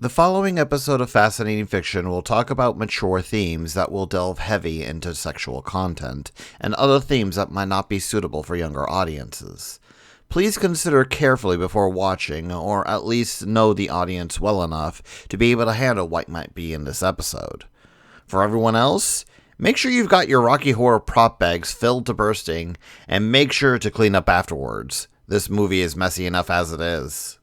The following episode of Fascinating Fiction will talk about mature themes that will delve heavy into sexual content and other themes that might not be suitable for younger audiences. Please consider carefully before watching, or at least know the audience well enough to be able to handle what might be in this episode. For everyone else, make sure you've got your Rocky Horror prop bags filled to bursting, and make sure to clean up afterwards. This movie is messy enough as it is.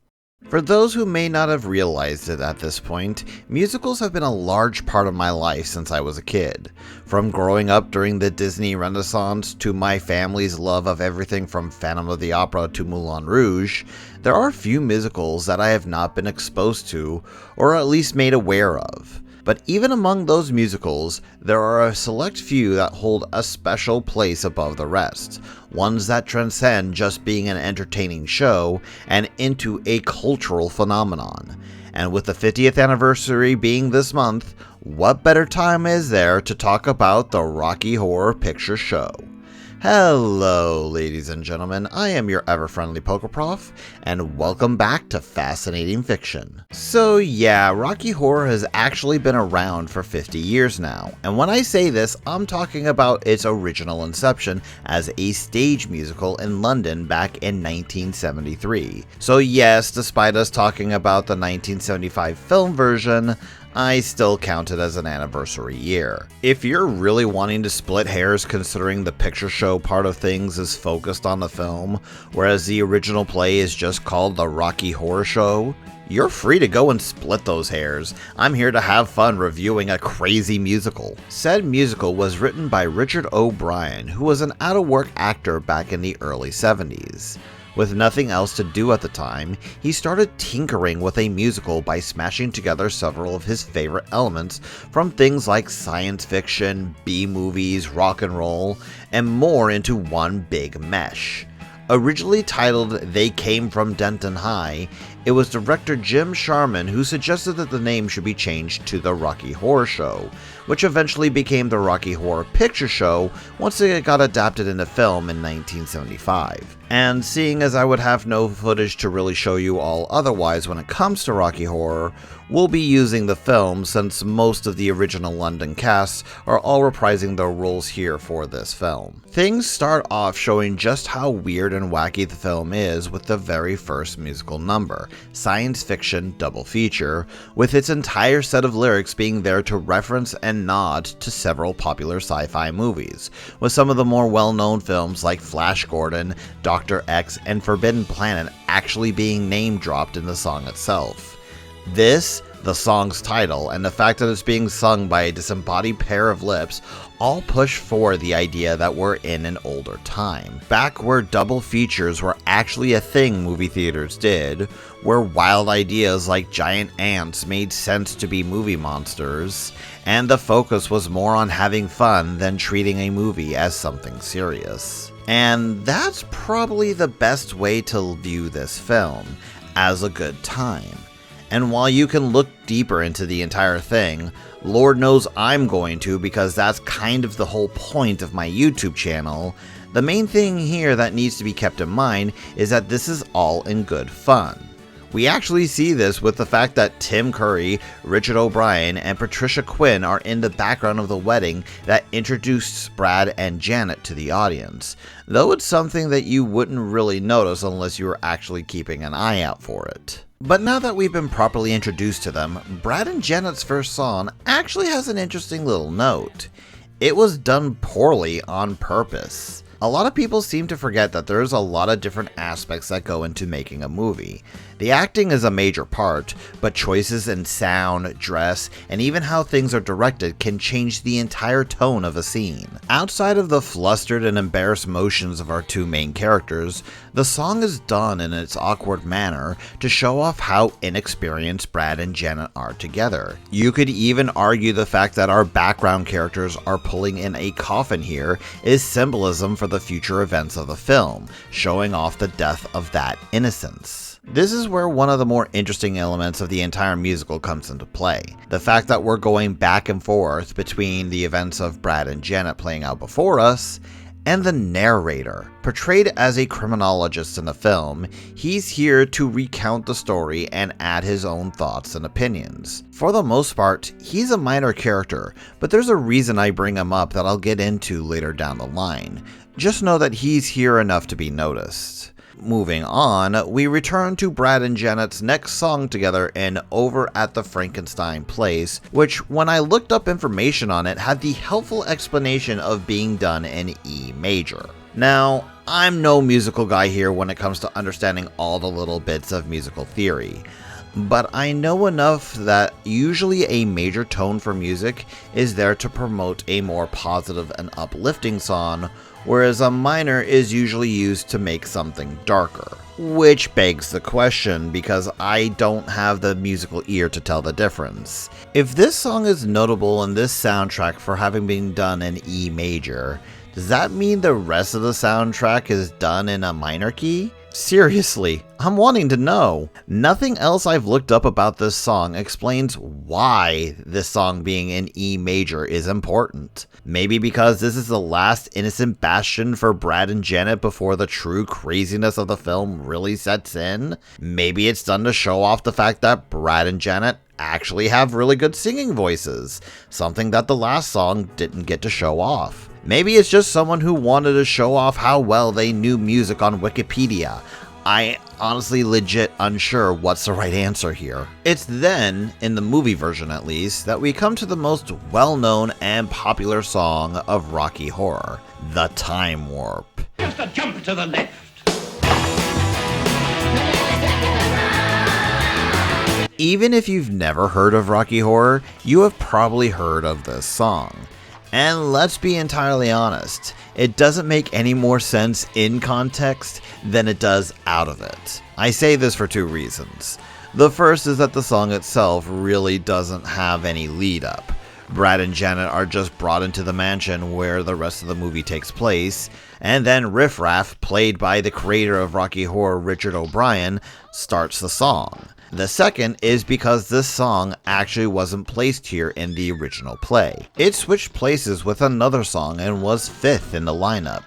For those who may not have realized it at this point, musicals have been a large part of my life since I was a kid. From growing up during the Disney Renaissance to my family's love of everything from Phantom of the Opera to Moulin Rouge, there are few musicals that I have not been exposed to, or at least made aware of. But even among those musicals, there are a select few that hold a special place above the rest, ones that transcend just being an entertaining show and into a cultural phenomenon. And with the 50th anniversary being this month, what better time is there to talk about the Rocky Horror Picture Show? Hello, ladies and gentlemen, I am your ever-friendly Pokeprof, and welcome back to Fascinating Fiction. So yeah, Rocky Horror has actually been around for 50 years now, and when I say this, I'm talking about its original inception as a stage musical in London back in 1973. So yes, despite us talking about the 1975 film version, I still count it as an anniversary year. If you're really wanting to split hairs considering the picture show part of things is focused on the film, whereas the original play is just called the Rocky Horror Show, you're free to go and split those hairs. I'm here to have fun reviewing a crazy musical. Said musical was written by Richard O'Brien, who was an out-of-work actor back in the early 70s. With nothing else to do at the time, he started tinkering with a musical by smashing together several of his favorite elements from things like science fiction, B-movies, rock and roll, and more into one big mesh. Originally titled They Came from Denton High, it was director Jim Sharman who suggested that the name should be changed to The Rocky Horror Show, which eventually became The Rocky Horror Picture Show once it got adapted into film in 1975. And seeing as I would have no footage to really show you all otherwise when it comes to Rocky Horror, we'll be using the film since most of the original London casts are all reprising their roles here for this film. Things start off showing just how weird and wacky the film is with the very first musical number, Science Fiction Double Feature, with its entire set of lyrics being there to reference and nod to several popular sci-fi movies, with some of the more well-known films like Flash Gordon, Dr. X, and Forbidden Planet actually being name-dropped in the song itself. This, the song's title, and the fact that it's being sung by a disembodied pair of lips all push forward the idea that we're in an older time, back where double features were actually a thing movie theaters did, where wild ideas like giant ants made sense to be movie monsters, and the focus was more on having fun than treating a movie as something serious. And that's probably the best way to view this film, as a good time. And while you can look deeper into the entire thing, Lord knows I'm going to because that's kind of the whole point of my YouTube channel, the main thing here that needs to be kept in mind is that this is all in good fun. We actually see this with the fact that Tim Curry, Richard O'Brien, and Patricia Quinn are in the background of the wedding that introduced Brad and Janet to the audience, though it's something that you wouldn't really notice unless you were actually keeping an eye out for it. But now that we've been properly introduced to them, Brad and Janet's first song actually has an interesting little note. It was done poorly on purpose. A lot of people seem to forget that there's a lot of different aspects that go into making a movie. The acting is a major part, but choices in sound, dress, and even how things are directed can change the entire tone of a scene. Outside of the flustered and embarrassed motions of our two main characters, the song is done in its awkward manner to show off how inexperienced Brad and Janet are together. You could even argue the fact that our background characters are pulling in a coffin here is symbolism for the future events of the film, showing off the death of that innocence. This is where one of the more interesting elements of the entire musical comes into play. The fact that we're going back and forth between the events of Brad and Janet playing out before us, and the narrator. Portrayed as a criminologist in the film, he's here to recount the story and add his own thoughts and opinions. For the most part, he's a minor character, but there's a reason I bring him up that I'll get into later down the line. Just know that he's here enough to be noticed. Moving on, we return to Brad and Janet's next song together in Over at the Frankenstein Place, which when I looked up information on it had the helpful explanation of being done in E major. Now, I'm no musical guy here when it comes to understanding all the little bits of musical theory, but I know enough that usually a major tone for music is there to promote a more positive and uplifting song, whereas a minor is usually used to make something darker. Which begs the question, because I don't have the musical ear to tell the difference. If this song is notable in this soundtrack for having been done in E major, does that mean the rest of the soundtrack is done in a minor key? Seriously, I'm wanting to know. Nothing else I've looked up about this song explains why this song being in E major is important. Maybe because this is the last innocent bastion for Brad and Janet before the true craziness of the film really sets in? Maybe it's done to show off the fact that Brad and Janet actually have really good singing voices, something that the last song didn't get to show off. Maybe it's just someone who wanted to show off how well they knew music on Wikipedia. I honestly legit unsure what's the right answer here. It's then, in the movie version at least, that we come to the most well-known and popular song of Rocky Horror, The Time Warp. Just a jump to the left. Even if you've never heard of Rocky Horror, you have probably heard of this song. And let's be entirely honest, it doesn't make any more sense in context than it does out of it. I say this for two reasons. The first is that the song itself really doesn't have any lead up. Brad and Janet are just brought into the mansion where the rest of the movie takes place, and then Riff Raff, played by the creator of Rocky Horror, Richard O'Brien, starts the song. The second is because this song actually wasn't placed here in the original play. It switched places with another song and was fifth in the lineup.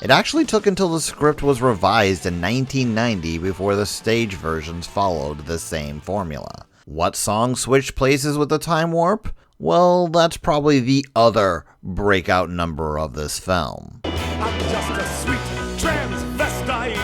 It actually took until the script was revised in 1990 before the stage versions followed the same formula. What song switched places with the Time Warp? Well, that's probably the other breakout number of this film. I'm just a sweet transvestite.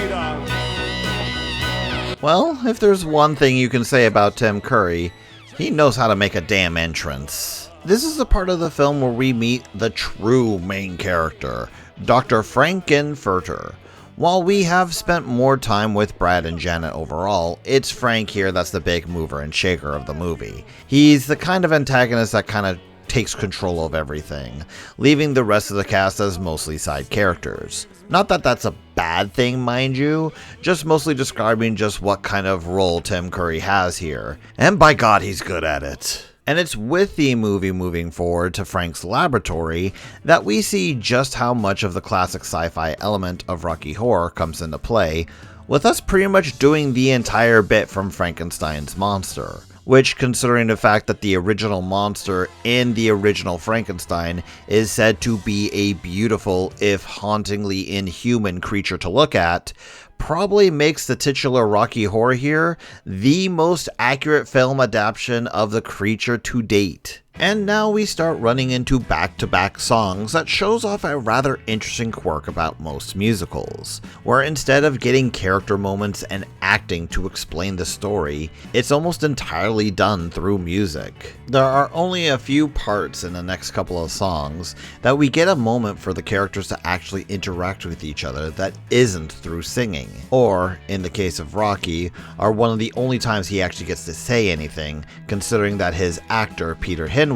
Well, if there's one thing you can say about Tim Curry, he knows how to make a damn entrance. This is the part of the film where we meet the true main character, Dr. Frank-N-Furter. While we have spent more time with Brad and Janet overall, it's Frank here that's the big mover and shaker of the movie. He's the kind of antagonist that kind of takes control of everything, leaving the rest of the cast as mostly side characters. Not that that's a bad thing, mind you, just mostly describing just what kind of role Tim Curry has here. And by God, he's good at it. And it's with the movie moving forward to Frank's laboratory that we see just how much of the classic sci-fi element of Rocky Horror comes into play, with us pretty much doing the entire bit from Frankenstein's monster. Which, considering the fact that the original monster in the original Frankenstein is said to be a beautiful, if hauntingly inhuman creature to look at, probably makes the titular Rocky Horror here the most accurate film adaptation of the creature to date. And now we start running into back-to-back songs that shows off a rather interesting quirk about most musicals, where instead of getting character moments and acting to explain the story, it's almost entirely done through music. There are only a few parts in the next couple of songs that we get a moment for the characters to actually interact with each other that isn't through singing, or, in the case of Rocky, are one of the only times he actually gets to say anything, considering that his actor, Peter Hinwood,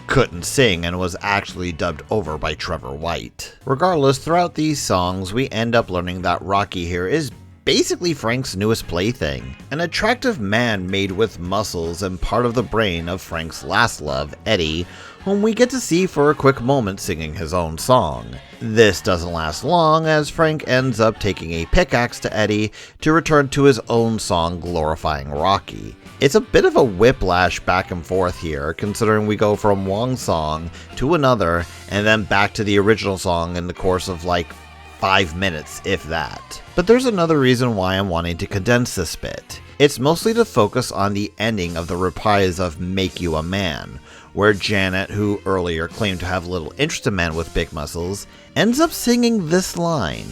couldn't sing and was actually dubbed over by Trevor White. Regardless, throughout these songs, we end up learning that Rocky here is basically Frank's newest plaything, an attractive man made with muscles and part of the brain of Frank's last love, Eddie, whom we get to see for a quick moment singing his own song. This doesn't last long, as Frank ends up taking a pickaxe to Eddie to return to his own song glorifying Rocky. It's a bit of a whiplash back and forth here, considering we go from one song to another and then back to the original song in the course of like 5 minutes, if that. But there's another reason why I'm wanting to condense this bit. It's mostly to focus on the ending of the reprise of Make You a Man, where Janet, who earlier claimed to have little interest in men with big muscles, ends up singing this line.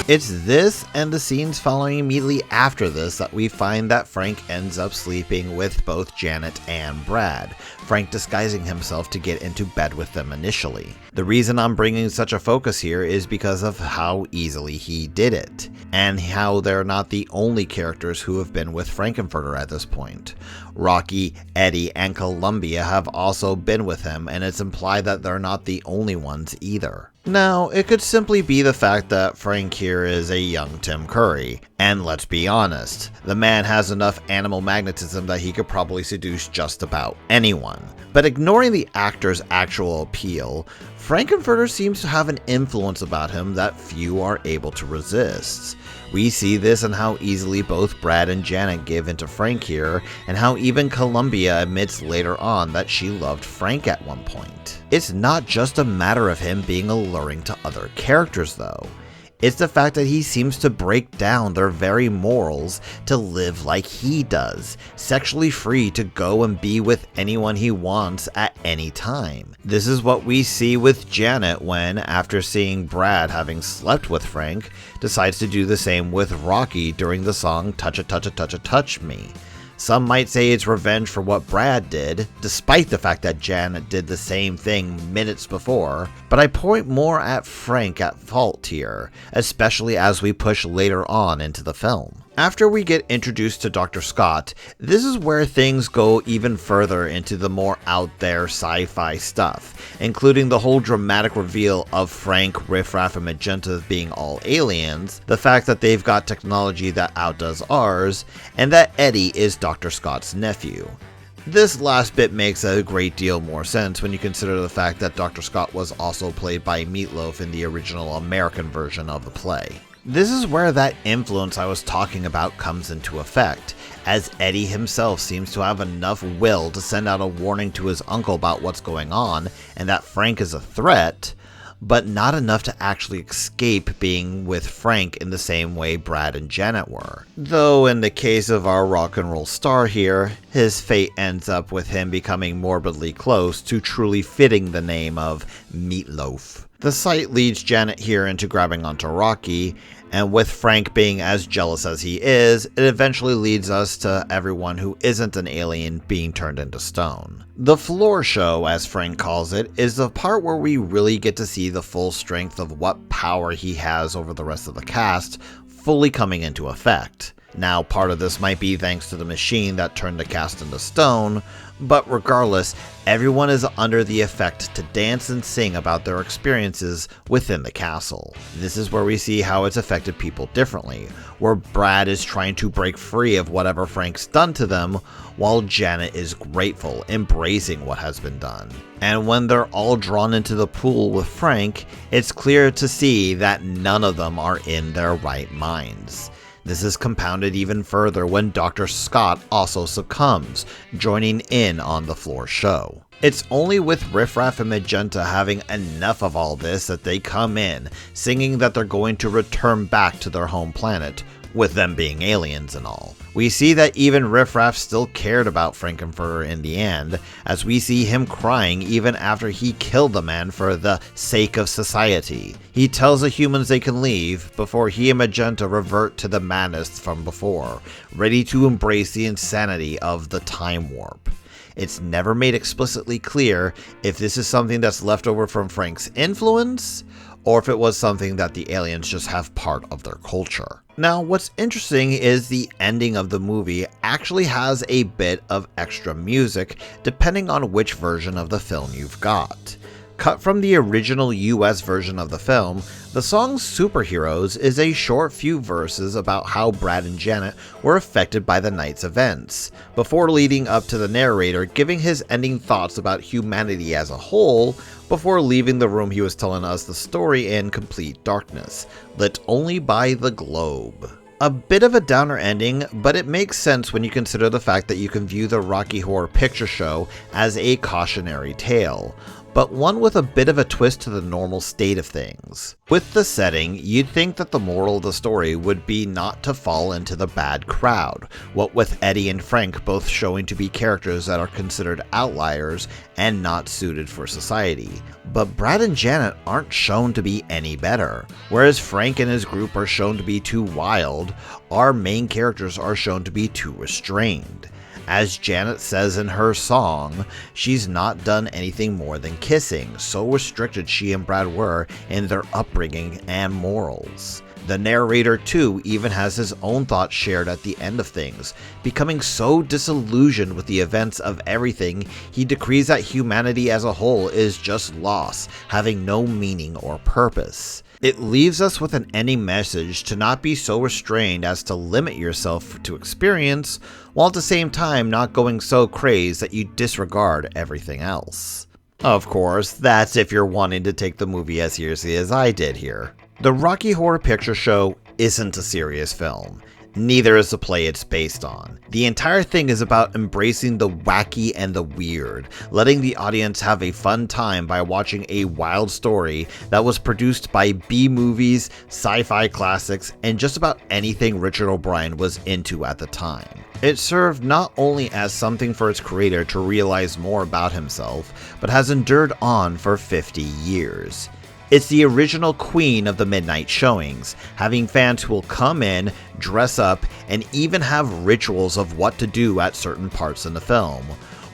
It's this and the scenes following immediately after this that we find that Frank ends up sleeping with both Janet and Brad, Frank disguising himself to get into bed with them initially. The reason I'm bringing such a focus here is because of how easily he did it, and how they're not the only characters who have been with Frank-N-Furter at this point. Rocky, Eddie, and Columbia have also been with him, and it's implied that they're not the only ones either. Now, it could simply be the fact that Frank here is a young Tim Curry, and let's be honest, the man has enough animal magnetism that he could probably seduce just about anyone. But ignoring the actor's actual appeal, Frank-N-Furter seems to have an influence about him that few are able to resist. We see this in how easily both Brad and Janet give into Frank here, and how even Columbia admits later on that she loved Frank at one point. It's not just a matter of him being alluring to other characters though. It's the fact that he seems to break down their very morals to live like he does, sexually free to go and be with anyone he wants at any time. This is what we see with Janet when, after seeing Brad having slept with Frank, decides to do the same with Rocky during the song Touch It, Touch It, Touch It, Touch Me. Some might say it's revenge for what Brad did, despite the fact that Janet did the same thing minutes before, but I point more at Frank at fault here, especially as we push later on into the film. After we get introduced to Dr. Scott, this is where things go even further into the more out there sci-fi stuff, including the whole dramatic reveal of Frank, Riff Raff, and Magenta being all aliens, the fact that they've got technology that outdoes ours, and that Eddie is Dr. Scott's nephew. This last bit makes a great deal more sense when you consider the fact that Dr. Scott was also played by Meatloaf in the original American version of the play. This is where that influence I was talking about comes into effect, as Eddie himself seems to have enough will to send out a warning to his uncle about what's going on and that Frank is a threat, but not enough to actually escape being with Frank in the same way Brad and Janet were. Though in the case of our rock and roll star here, his fate ends up with him becoming morbidly close to truly fitting the name of Meatloaf. The sight leads Janet here into grabbing onto Rocky, and with Frank being as jealous as he is, it eventually leads us to everyone who isn't an alien being turned into stone. The floor show, as Frank calls it, is the part where we really get to see the full strength of what power he has over the rest of the cast fully coming into effect. Now, part of this might be thanks to the machine that turned the cast into stone, but regardless, everyone is under the effect to dance and sing about their experiences within the castle. This is where we see how it's affected people differently, where Brad is trying to break free of whatever Frank's done to them, while Janet is grateful, embracing what has been done. And when they're all drawn into the pool with Frank, it's clear to see that none of them are in their right minds. This is compounded even further when Dr. Scott also succumbs, joining in on the floor show. It's only with Riff Raff and Magenta having enough of all this that they come in, singing that they're going to return back to their home planet, with them being aliens and all. We see that even Riff Raff still cared about Frank-N-Furter in the end, as we see him crying even after he killed the man for the sake of society. He tells the humans they can leave before he and Magenta revert to the madness from before, ready to embrace the insanity of the time warp. It's never made explicitly clear if this is something that's left over from Frank's influence, or if it was something that the aliens just have part of their culture. Now, what's interesting is the ending of the movie actually has a bit of extra music depending on which version of the film you've got. Cut from the original US version of the film, the song Superheroes is a short few verses about how Brad and Janet were affected by the night's events, before leading up to the narrator giving his ending thoughts about humanity as a whole, before leaving the room he was telling us the story in complete darkness, lit only by the globe. A bit of a downer ending, but it makes sense when you consider the fact that you can view the Rocky Horror Picture Show as a cautionary tale, but one with a bit of a twist to the normal state of things. With the setting, you'd think that the moral of the story would be not to fall into the bad crowd, what with Eddie and Frank both showing to be characters that are considered outliers and not suited for society. But Brad and Janet aren't shown to be any better. Whereas Frank and his group are shown to be too wild, our main characters are shown to be too restrained. As Janet says in her song, she's not done anything more than kissing, so restricted she and Brad were in their upbringing and morals. The narrator too even has his own thoughts shared at the end of things, becoming so disillusioned with the events of everything, he decrees that humanity as a whole is just loss, having no meaning or purpose. It leaves us with an ending message to not be so restrained as to limit yourself to experience, while at the same time not going so crazed that you disregard everything else. Of course, that's if you're wanting to take the movie as seriously as I did here. The Rocky Horror Picture Show isn't a serious film. Neither is the play it's based on. The entire thing is about embracing the wacky and the weird, letting the audience have a fun time by watching a wild story that was produced by B-movies, sci-fi classics, and just about anything Richard O'Brien was into at the time. It served not only as something for its creator to realize more about himself, but has endured on for 50 years. It's the original queen of the midnight showings, having fans who will come in, dress up, and even have rituals of what to do at certain parts in the film,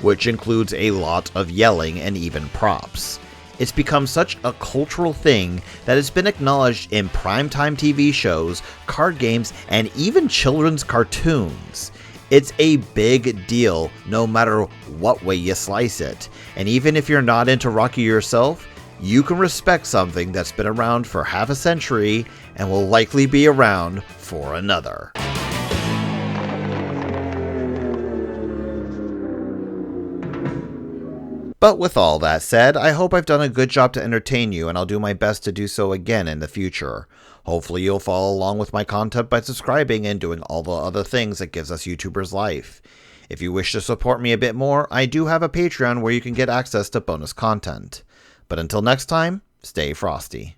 which includes a lot of yelling and even props. It's become such a cultural thing that it's been acknowledged in primetime TV shows, card games, and even children's cartoons. It's a big deal no matter what way you slice it, and even if you're not into Rocky yourself, you can respect something that's been around for half a century and will likely be around for another. But with all that said, I hope I've done a good job to entertain you, and I'll do my best to do so again in the future. Hopefully you'll follow along with my content by subscribing and doing all the other things that gives us YouTubers life. If you wish to support me a bit more, I do have a Patreon where you can get access to bonus content. But until next time, stay frosty.